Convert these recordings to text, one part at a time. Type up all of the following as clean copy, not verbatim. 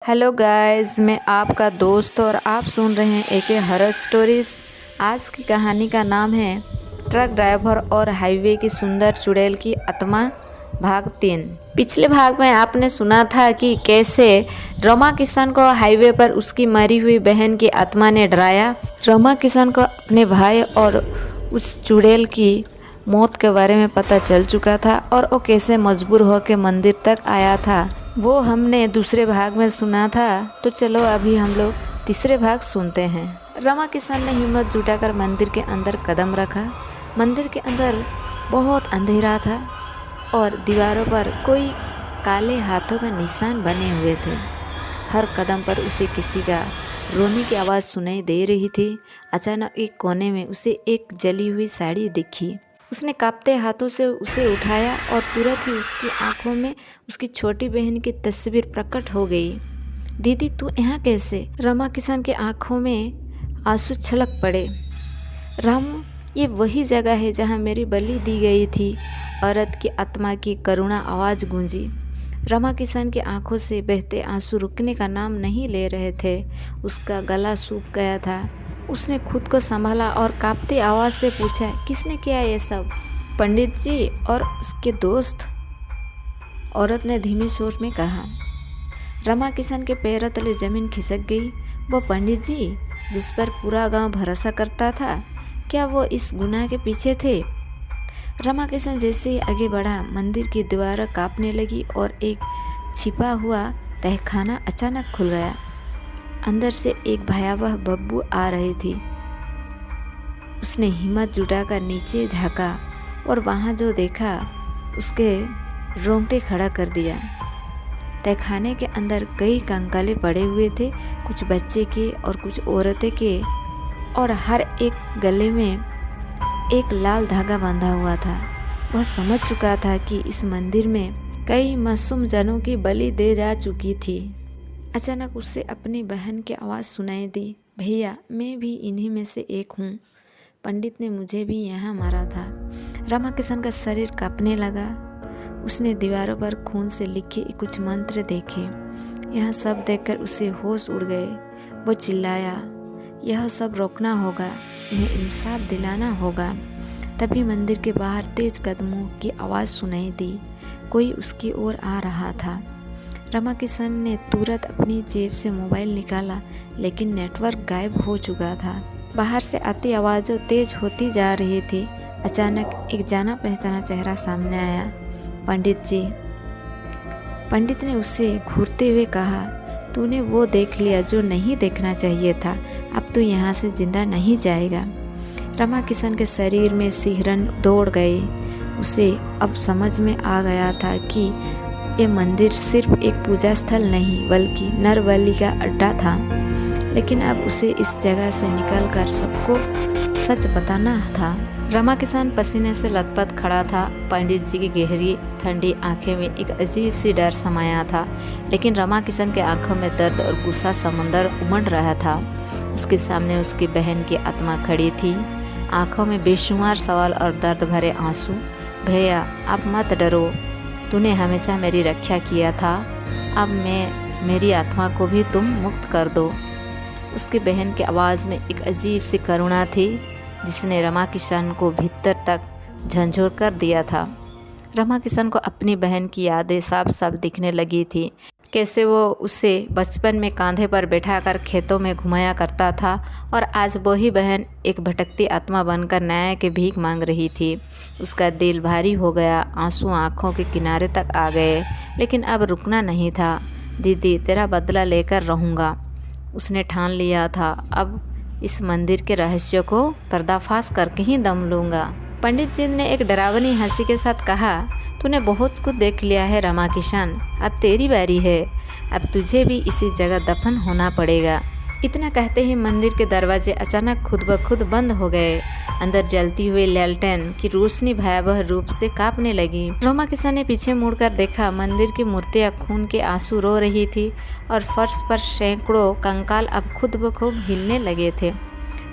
Hello guys, मैं आपका दोस्त और आप सुन रहे हैं एक हॉरर स्टोरीज। आज की कहानी का नाम है ट्रक ड्राइवर और हाईवे की सुंदर चुड़ैल की आत्मा, भाग 3। पिछले भाग में आपने सुना था कि कैसे रमा किशन को हाईवे पर उसकी मरी हुई बहन की आत्मा ने डराया। रमा किशन को अपने भाई और उस चुड़ैल की मौत के बारे में पता चल चुका था और वो कैसे मजबूर होकर मंदिर तक आया था, वो हमने दूसरे भाग में सुना था। तो चलो अभी हम लोग तीसरे भाग सुनते हैं। रमा किशन ने हिम्मत जुटाकर मंदिर के अंदर कदम रखा। मंदिर के अंदर बहुत अंधेरा था और दीवारों पर कोई काले हाथों का निशान बने हुए थे। हर कदम पर उसे किसी का रोने की आवाज़ सुनाई दे रही थी। अचानक एक कोने में उसे एक जली हुई साड़ी दिखी। उसने कांपते हाथों से उसे उठाया और तुरंत ही उसकी आंखों में उसकी छोटी बहन की तस्वीर प्रकट हो गई। दीदी, तू यहाँ कैसे? रमा किशन की आंखों में आंसू छलक पड़े। रामू, ये वही जगह है जहाँ मेरी बलि दी गई थी, औरत की आत्मा की करुणा आवाज़ गूंजी। रमा किशन की आंखों से बहते आंसू रुकने का नाम नहीं ले रहे थे। उसका गला सूख गया था। उसने खुद को संभाला और कांपती आवाज़ से पूछा, किसने किया ये सब? पंडित जी और उसके दोस्त, औरत ने धीमे स्वर में कहा। रमा किशन के पैरों तले जमीन खिसक गई। वो पंडित जी जिस पर पूरा गांव भरोसा करता था, क्या वो इस गुनाह के पीछे थे? रमा किशन जैसे ही आगे बढ़ा, मंदिर की दीवारें कांपने लगी और एक छिपा हुआ तहखाना अचानक खुल गया। अंदर से एक भयावह बदबू आ रही थी। उसने हिम्मत जुटाकर नीचे झांका और वहाँ जो देखा उसके रोंगटे खड़ा कर दिया। तहखाने के अंदर कई कंकाले पड़े हुए थे, कुछ बच्चे के और कुछ औरतें के, और हर एक गले में एक लाल धागा बंधा हुआ था। वह समझ चुका था कि इस मंदिर में कई मासूम जनों की बलि दे जा चुकी थी। अचानक उससे अपनी बहन की आवाज़ सुनाई दी, भैया, मैं भी इन्हीं में से एक हूँ। पंडित ने मुझे भी यहाँ मारा था। रमा किशन का शरीर कांपने लगा। उसने दीवारों पर खून से लिखे कुछ मंत्र देखे। यह सब देखकर उसे होश उड़ गए। वो चिल्लाया, यह सब रोकना होगा, इन्हें इंसाफ दिलाना होगा। तभी मंदिर के बाहर तेज कदमों की आवाज़ सुनाई दी। कोई उसकी ओर आ रहा था। रमा किशन ने तुरंत अपनी जेब से मोबाइल निकाला, लेकिन नेटवर्क गायब हो चुका था। बाहर से आती आवाज़ें तेज होती जा रही थी। अचानक एक जाना पहचाना चेहरा सामने आया। पंडित जी। पंडित ने उसे घूरते हुए कहा, तूने वो देख लिया जो नहीं देखना चाहिए था। अब तू यहाँ से जिंदा नहीं जाएगा। रमा किशन के शरीर में सिहरन दौड़ गई। उसे अब समझ में आ गया था कि ये मंदिर सिर्फ एक पूजा स्थल नहीं बल्कि नरबलि का अड्डा था। लेकिन अब उसे इस जगह से निकलकर सबको सच बताना था। रमा किशन पसीने से लथपथ खड़ा था। पंडित जी की गहरी ठंडी आंखें में एक अजीब सी डर समाया था, लेकिन रमा किशन के आंखों में दर्द और गुस्सा समंदर उमड़ रहा था। उसके सामने उसकी बहन की आत्मा खड़ी थी, आंखों में बेशुमार सवाल और दर्द भरे आंसू। भैया, आप मत डरो, तूने हमेशा मेरी रक्षा किया था। अब मेरी आत्मा को भी तुम मुक्त कर दो। उसकी बहन की आवाज़ में एक अजीब सी करुणा थी, जिसने रमा किशन को भीतर तक झंझोर कर दिया था। रमा किशन को अपनी बहन की यादें साफ साफ दिखने लगी थी। कैसे वो उसे बचपन में कांधे पर बैठाकर खेतों में घुमाया करता था और आज वही बहन एक भटकती आत्मा बनकर न्याय की भीख मांग रही थी। उसका दिल भारी हो गया, आंसू आंखों के किनारे तक आ गए, लेकिन अब रुकना नहीं था। दीदी, तेरा बदला लेकर रहूँगा, उसने ठान लिया था। अब इस मंदिर के रहस्य को पर्दाफाश करके ही दम लूँगा। पंडित जी ने एक डरावनी हंसी के साथ कहा, तूने बहुत कुछ देख लिया है रमा किशन, अब तेरी बारी है। अब तुझे भी इसी जगह दफन होना पड़ेगा। इतना कहते ही मंदिर के दरवाजे अचानक खुद ब खुद बंद हो गए। अंदर जलती हुई लैलटेन की रोशनी भयावह रूप से कांपने लगी। रमा किशन ने पीछे मुड़कर देखा। मंदिर की मूर्तियां खून के आंसू रो रही थी और फर्श पर सैकड़ों कंकाल अब खुद ब खुद हिलने लगे थे।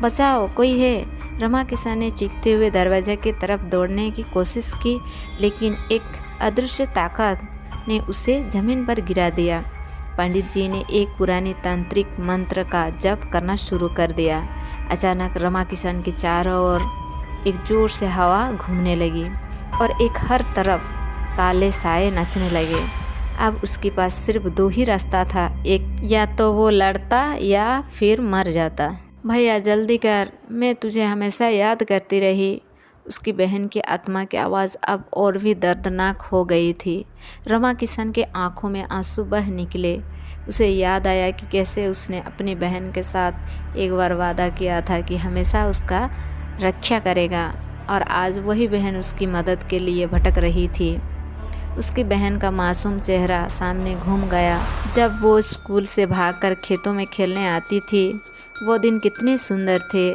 बचाओ, कोई है! रमा किशन ने चीखते हुए दरवाजे की तरफ दौड़ने की कोशिश की, लेकिन एक अदृश्य ताकत ने उसे जमीन पर गिरा दिया। पंडित जी ने एक पुरानी तांत्रिक मंत्र का जप करना शुरू कर दिया। अचानक रमा किशन के चारों ओर एक जोर से हवा घूमने लगी और एक हर तरफ काले साए नचने लगे। अब उसके पास सिर्फ 2 ही रास्ता था, एक या तो वो लड़ता या फिर मर जाता। भैया जल्दी कर, मैं तुझे हमेशा याद करती रही। उसकी बहन की आत्मा की आवाज़ अब और भी दर्दनाक हो गई थी। रमा किशन के आंखों में आंसू बह निकले। उसे याद आया कि कैसे उसने अपनी बहन के साथ एक बार वादा किया था कि हमेशा उसका रक्षा करेगा, और आज वही बहन उसकी मदद के लिए भटक रही थी। उसकी बहन का मासूम चेहरा सामने घूम गया। जब वो स्कूल से भागकर खेतों में खेलने आती थी, वो दिन कितने सुंदर थे,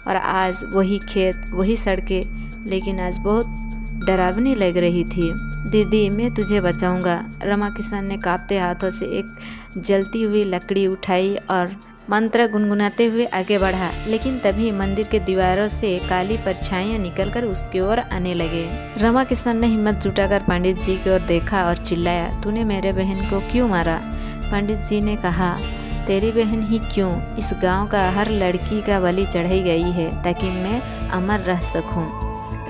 और आज वही खेत, वही सड़कें, लेकिन आज बहुत डरावनी लग रही थी। दीदी, मैं तुझे बचाऊंगा। रमा किशन ने कांपते हाथों से एक जलती हुई लकड़ी उठाई और मंत्र गुनगुनाते हुए आगे बढ़ा। लेकिन तभी मंदिर के दीवारों से काली परछाइयां निकलकर उसकी ओर आने लगे। रमा किशन ने हिम्मत जुटाकर पंडित जी की ओर देखा और चिल्लाया, तूने मेरे बहन को क्यों मारा? पंडित जी ने कहा, तेरी बहन ही क्यों, इस गांव का हर लड़की का बलि चढ़ाई गई है ताकि मैं अमर रह सकूं।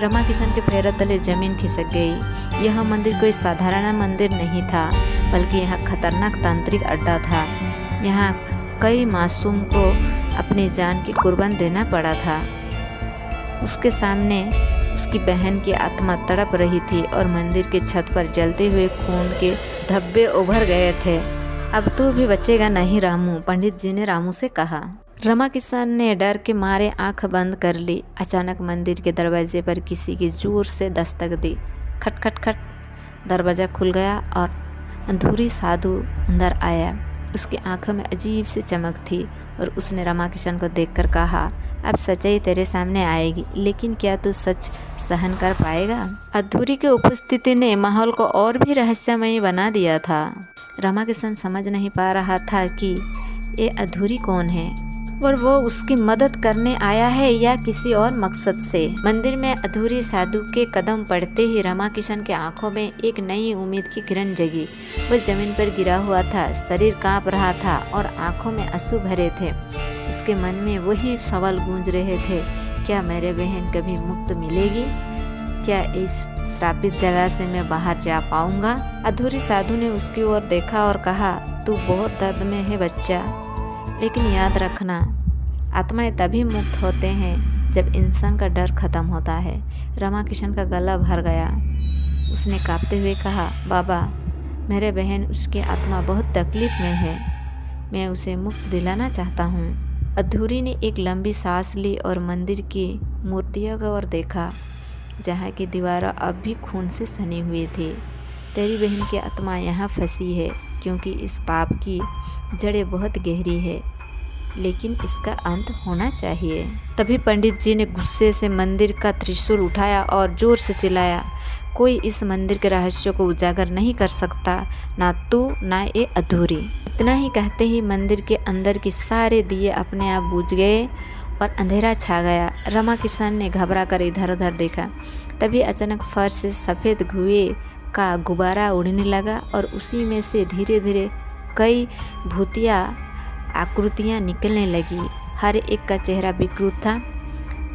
रमा किशन के पैरों तले जमीन खिसक गई। यह मंदिर कोई साधारण मंदिर नहीं था, बल्कि यह खतरनाक तांत्रिक अड्डा था। यहाँ कई मासूम को अपनी जान की कुर्बान देना पड़ा था। उसके सामने उसकी बहन की आत्मा तड़प रही थी और मंदिर के छत पर जलते हुए खून के धब्बे उभर गए थे। अब तू भी बचेगा नहीं रामू, पंडित जी ने रामू से कहा। रमा किशन ने डर के मारे आंख बंद कर ली। अचानक मंदिर के दरवाजे पर किसी की जोर से दस्तक दी। खट खट खट, दरवाज़ा खुल गया और अधूरी साधु अंदर आया। उसकी आंखों में अजीब सी चमक थी और उसने रमा किशन को देखकर कहा, अब सच्चाई तेरे सामने आएगी, लेकिन क्या तू सच सहन कर पाएगा? अधूरी की उपस्थिति ने माहौल को और भी रहस्यमयी बना दिया था। रमा किशन समझ नहीं पा रहा था कि ये अधूरी कौन है और वो उसकी मदद करने आया है या किसी और मकसद से। मंदिर में अधूरी साधु के कदम पड़ते ही रमा किशन के आंखों में एक नई उम्मीद की किरण जगी। वह जमीन पर गिरा हुआ था, शरीर कांप रहा था और आंखों में आंसू भरे थे। उसके मन में वही सवाल गूंज रहे थे, क्या मेरे बहन कभी मुक्त मिलेगी? क्या इस श्रापित जगह से मैं बाहर जा पाऊंगा? अधूरी साधु ने उसकी ओर देखा और कहा, तू बहुत दर्द में है बच्चा, लेकिन याद रखना, आत्माएं तभी मुक्त होते हैं जब इंसान का डर खत्म होता है। रमा किशन का गला भर गया। उसने कांपते हुए कहा, बाबा, मेरे बहन, उसकी आत्मा बहुत तकलीफ में है, मैं उसे मुक्त दिलाना चाहता हूँ। अधूरी ने एक लंबी सांस ली और मंदिर की मूर्तियों की ओर देखा, जहाँ की दीवारें अब भी खून से सनी हुई थी। तेरी बहन की आत्मा यहाँ फंसी है क्योंकि इस पाप की जड़ें बहुत गहरी है, लेकिन इसका अंत होना चाहिए। तभी पंडित जी ने गुस्से से मंदिर का त्रिशूल उठाया और जोर से चिल्लाया, कोई इस मंदिर के रहस्य को उजागर नहीं कर सकता, ना तू ना ये अधूरी। इतना ही कहते ही मंदिर के अंदर के सारे दिए अपने आप बुझ गए और अंधेरा छा गया। रमा किशन ने घबरा कर इधर उधर देखा। तभी अचानक फर्श से सफ़ेद धुएं का गुब्बारा उड़ने लगा और उसी में से धीरे धीरे कई भूतिया आकृतियाँ निकलने लगी। हर एक का चेहरा विकृत था,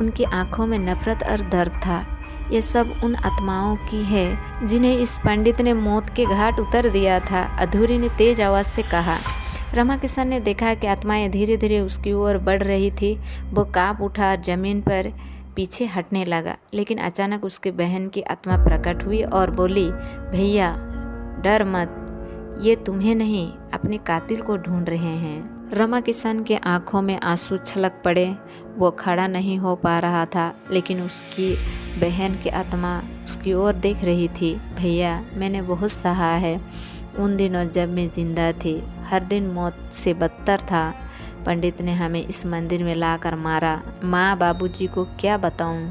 उनकी आंखों में नफरत और दर्द था। ये सब उन आत्माओं की है जिन्हें इस पंडित ने मौत के घाट उतर दिया था, अधूरी ने तेज आवाज़ से कहा। रमा किशन ने देखा कि आत्माएं धीरे धीरे उसकी ओर बढ़ रही थी। वो कांप उठा और जमीन पर पीछे हटने लगा, लेकिन अचानक उसकी बहन की आत्मा प्रकट हुई और बोली, भैया डर मत, ये तुम्हें नहीं अपने कातिल को ढूंढ रहे हैं। रमा किशन के आंखों में आंसू छलक पड़े। वो खड़ा नहीं हो पा रहा था, लेकिन उसकी बहन की आत्मा उसकी ओर देख रही थी। भैया, मैंने बहुत सहा है। उन दिनों जब मैं जिंदा थी, हर दिन मौत से बदतर था। पंडित ने हमें इस मंदिर में लाकर मारा। माँ बाबूजी को क्या बताऊं?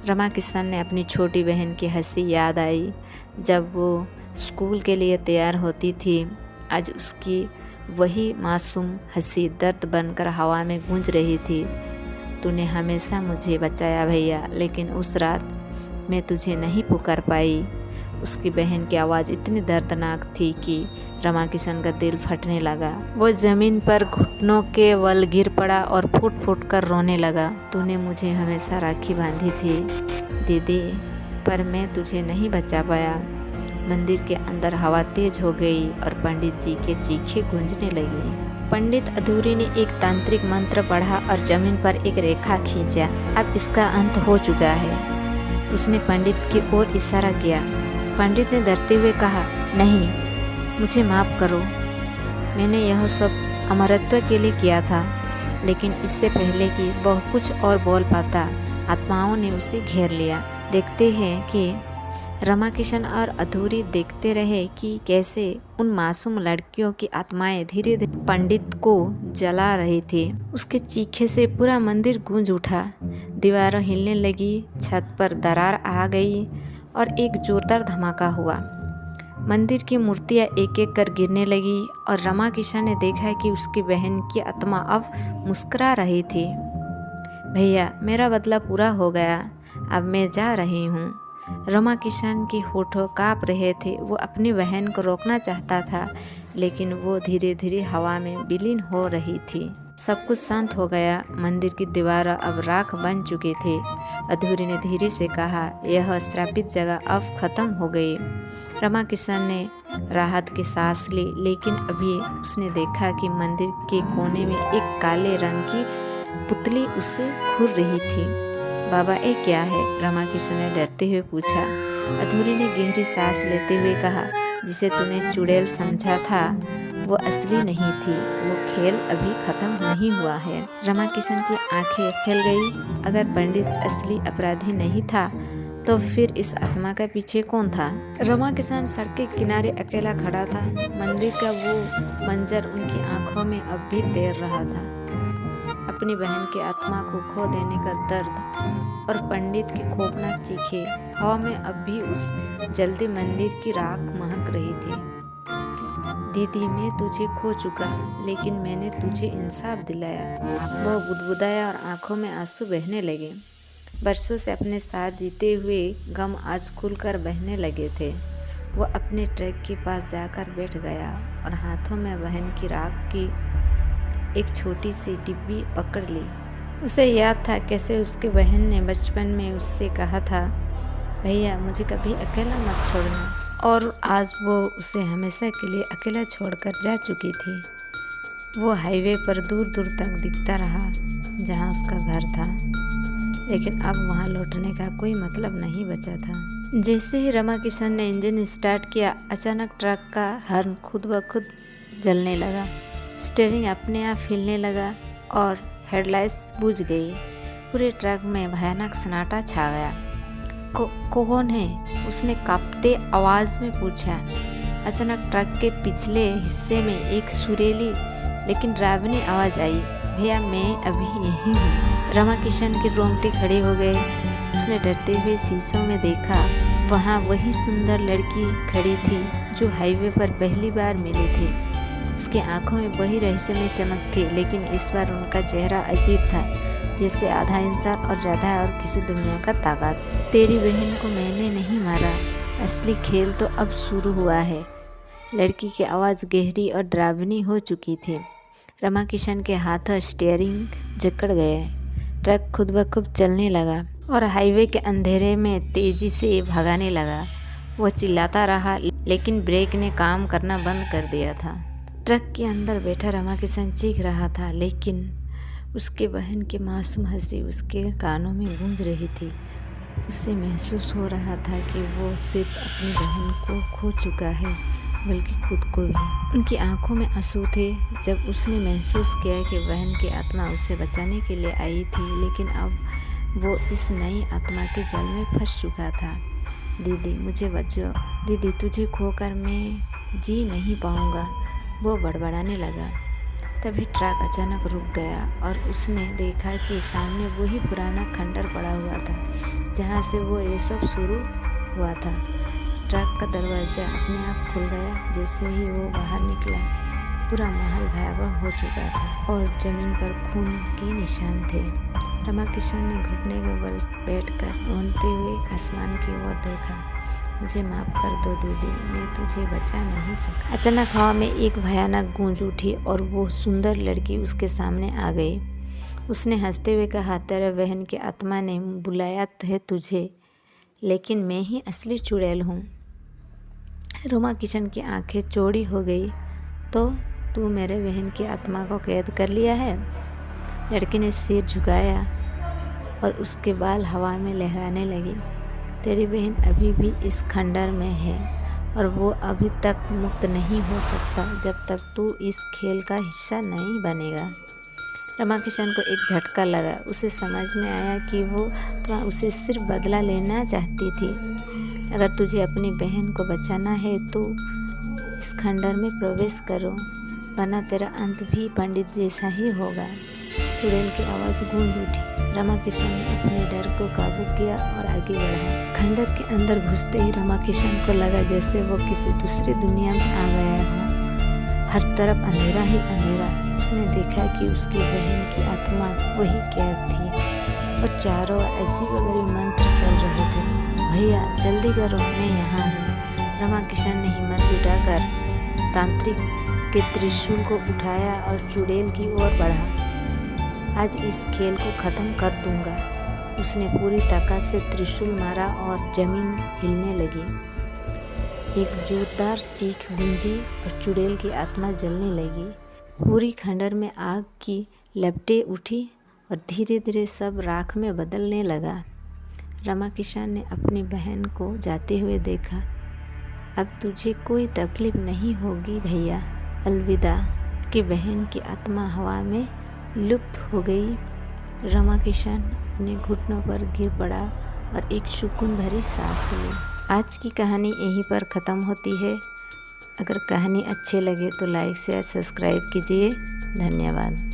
रमा किशन ने अपनी छोटी बहन की हंसी याद आई जब वो स्कूल के लिए तैयार होती थी। आज उसकी वही मासूम हंसी दर्द बनकर हवा में गूंज रही थी। तूने हमेशा मुझे बचाया भैया, लेकिन उस रात मैं तुझे नहीं पुकार पाई। उसकी बहन की आवाज़ इतनी दर्दनाक थी कि रमाकिशन का दिल फटने लगा। वो ज़मीन पर घुटनों के बल गिर पड़ा और फूट फूट कर रोने लगा। तूने मुझे हमेशा राखी बांधी थी दीदी, पर मैं तुझे नहीं बचा पाया। मंदिर के अंदर हवा तेज हो गई और पंडित जी के चीखें गूंजने लगी। पंडित अधूरी ने एक तांत्रिक मंत्र पढ़ा और जमीन पर एक रेखा खींचा। अब इसका अंत हो चुका है, उसने पंडित की ओर इशारा किया। पंडित ने डरते हुए कहा, नहीं, मुझे माफ़ करो, मैंने यह सब अमरत्व के लिए किया था। लेकिन इससे पहले कि वह कुछ और बोल पाता, आत्माओं ने उसे घेर लिया। देखते हैं कि रमाकिशन और अधूरी देखते रहे कि कैसे उन मासूम लड़कियों की आत्माएं धीरे धीरे पंडित को जला रही थी। उसके चीखे से पूरा मंदिर गूंज उठा, दीवारें हिलने लगी, छत पर दरार आ गई और एक जोरदार धमाका हुआ। मंदिर की मूर्तियां एक एक कर गिरने लगी और रमाकिशन ने देखा कि उसकी बहन की आत्मा अब मुस्कुरा रही थी। भैया, मेरा बदला पूरा हो गया, अब मैं जा रही हूँ। रमाकिशन के होठों काँप रहे थे। वो अपनी बहन को रोकना चाहता था, लेकिन वो धीरे धीरे हवा में विलीन हो रही थी। सब कुछ शांत हो गया। मंदिर की दीवार अब राख बन चुकी थी। अधूरी ने धीरे से कहा, यह श्रापित जगह अब खत्म हो गई। रमाकिशन ने राहत की सांस ली, लेकिन अभी उसने देखा कि मंदिर के कोने में एक काले रंग की पुतली उसे घूर रही थी। बाबा, ये क्या है? रमाकिशन ने डरते हुए पूछा। अधूरी ने गहरी सांस लेते हुए कहा, जिसे तूने चुड़ैल समझा था वो असली नहीं थी, वो खेल अभी खत्म नहीं हुआ है। रमाकिशन की आंखें फैल गई। अगर पंडित असली अपराधी नहीं था तो फिर इस आत्मा का पीछे कौन था? रमाकिशन सड़क के किनारे अकेला खड़ा था। मंदिर का वो मंजर उनकी आंखों में अब भी तैर रहा था। अपनी बहन की आत्मा को खो देने का दर्द और पंडित की खौफनाक चीखें। हवा में अब भी उस जल्दी मंदिर की राख महक रही थी। दीदी, मैं तुझे खो चुका, लेकिन मैंने तुझे इंसाफ दिलाया। वो बुदबुदाया और आंखों में आंसू बहने लगे। बरसों से अपने साथ जीते हुए गम आज खुलकर बहने लगे थे। वो अपने ट्रक के पास जाकर बैठ गया और हाथों में बहन की राख की एक छोटी सी डिब्बी पकड़ ली। उसे याद था कैसे उसकी बहन ने बचपन में उससे कहा था, भैया, मुझे कभी अकेला मत छोड़ना। और आज वो उसे हमेशा के लिए अकेला छोड़कर जा चुकी थी। वो हाईवे पर दूर दूर तक दिखता रहा जहाँ उसका घर था, लेकिन अब वहाँ लौटने का कोई मतलब नहीं बचा था। जैसे ही रमाकिशन ने इंजन स्टार्ट किया, अचानक ट्रक का हॉर्न खुद ब खुद जलने लगा। स्टीयरिंग अपने आप हिलने लगा और हेडलाइट्स बुझ गई। पूरे ट्रक में भयानक सन्नाटा छा गया। कौन है? उसने कांपते आवाज़ में पूछा। अचानक ट्रक के पिछले हिस्से में एक सुरीली लेकिन डरावनी आवाज़ आई, भैया, मैं अभी यहीं हूँ। रमाकिशन के रोंगटे खड़े हो गए। उसने डरते हुए शीशों में देखा। वहाँ वही सुंदर लड़की खड़ी थी जो हाईवे पर पहली बार मिली थी। उसकी आंखों में वही रहस्यमय चमक थी, लेकिन इस बार उनका चेहरा अजीब था, जैसे आधा इंसान और ज़्यादा और किसी दुनिया का ताकत। तेरी बहन को मैंने नहीं मारा, असली खेल तो अब शुरू हुआ है। लड़की की आवाज़ गहरी और डरावनी हो चुकी थी। रमाकिशन के हाथों स्टीयरिंग जकड़ गए। ट्रक खुद ब खुद चलने लगा और हाईवे के अंधेरे में तेज़ी से भगाने लगा। वो चिल्लाता रहा, लेकिन ब्रेक ने काम करना बंद कर दिया था। ट्रक के अंदर बैठा रमाकिशन चीख रहा था, लेकिन उसके बहन की मासूम हंसी उसके कानों में गूंज रही थी। उसे महसूस हो रहा था कि वो सिर्फ अपनी बहन को खो चुका है, बल्कि खुद को भी। उनकी आंखों में आंसू थे जब उसने महसूस किया कि बहन की आत्मा उसे बचाने के लिए आई थी, लेकिन अब वो इस नई आत्मा के जाल में फंस चुका था। दीदी, मुझे बचाओ। दीदी, तुझे खोकर मैं जी नहीं पाऊँगा, वो बड़बड़ाने लगा। तभी ट्रक अचानक रुक गया और उसने देखा कि सामने वही पुराना खंडर पड़ा हुआ था जहाँ से वो ये सब शुरू हुआ था। ट्रक का दरवाज़ा अपने आप खुल गया। जैसे ही वो बाहर निकला, पूरा माहौल भयावह हो चुका था और ज़मीन पर खून के निशान थे। रमाकिशन ने घुटने के बल बैठकर रोते हुए आसमान की ओर देखा। मुझे माफ़ कर दो दीदी, मैं तुझे बचा नहीं सका। अचानक हवा में एक भयानक गूंज उठी और वो सुंदर लड़की उसके सामने आ गई। उसने हंसते हुए कहा, तेरे बहन की आत्मा ने बुलाया है तुझे, लेकिन मैं ही असली चुड़ैल हूँ। रोमा किशन की आंखें चौड़ी हो गई। तो तू मेरे बहन की आत्मा को कैद कर लिया है? लड़की ने सिर झुकाया और उसके बाल हवा में लहराने लगे। तेरी बहन अभी भी इस खंडर में है और वो अभी तक मुक्त नहीं हो सकता जब तक तू इस खेल का हिस्सा नहीं बनेगा। रमा किशन को एक झटका लगा। उसे समझ में आया कि वो आत्मा उसे सिर्फ बदला लेना चाहती थी। अगर तुझे अपनी बहन को बचाना है तो इस खंडर में प्रवेश करो, वरना तेरा अंत भी पंडित जैसा ही होगा। चुड़ैल की आवाज़ गूंज उठी। रमा किशन ने अपने डर को काबू किया और आगे बढ़ा। खंडर के अंदर घुसते ही रमा किशन को लगा जैसे वो किसी दूसरी दुनिया में आ गया हो। हर तरफ अंधेरा ही अंधेरा। उसने देखा कि उसकी बहन की आत्मा वही कैद थी और चारों अजीबोगरीब मंत्र चल रहे थे। भैया जल्दी करो, मैं यहाँ हूँ। रमा किशन ने हिम्मत जुटाकर तांत्रिक के त्रिशूल को उठाया और चुड़ैल की ओर बढ़ा। आज इस खेल को ख़त्म कर दूंगा। उसने पूरी ताकत से त्रिशूल मारा और जमीन हिलने लगी। एक जोरदार चीख गूंजी और चुड़ैल की आत्मा जलने लगी। पूरी खंडर में आग की लपटें उठी और धीरे धीरे सब राख में बदलने लगा। रमा किशन ने अपनी बहन को जाते हुए देखा। अब तुझे कोई तकलीफ नहीं होगी भैया, अलविदा। उसकी बहन की आत्मा हवा में लुप्त हो गई। रमा किशन अपने घुटनों पर गिर पड़ा और एक सुकून भरी सांस ली। आज की कहानी यहीं पर ख़त्म होती है। अगर कहानी अच्छी लगे तो लाइक शेयर सब्सक्राइब कीजिए। धन्यवाद।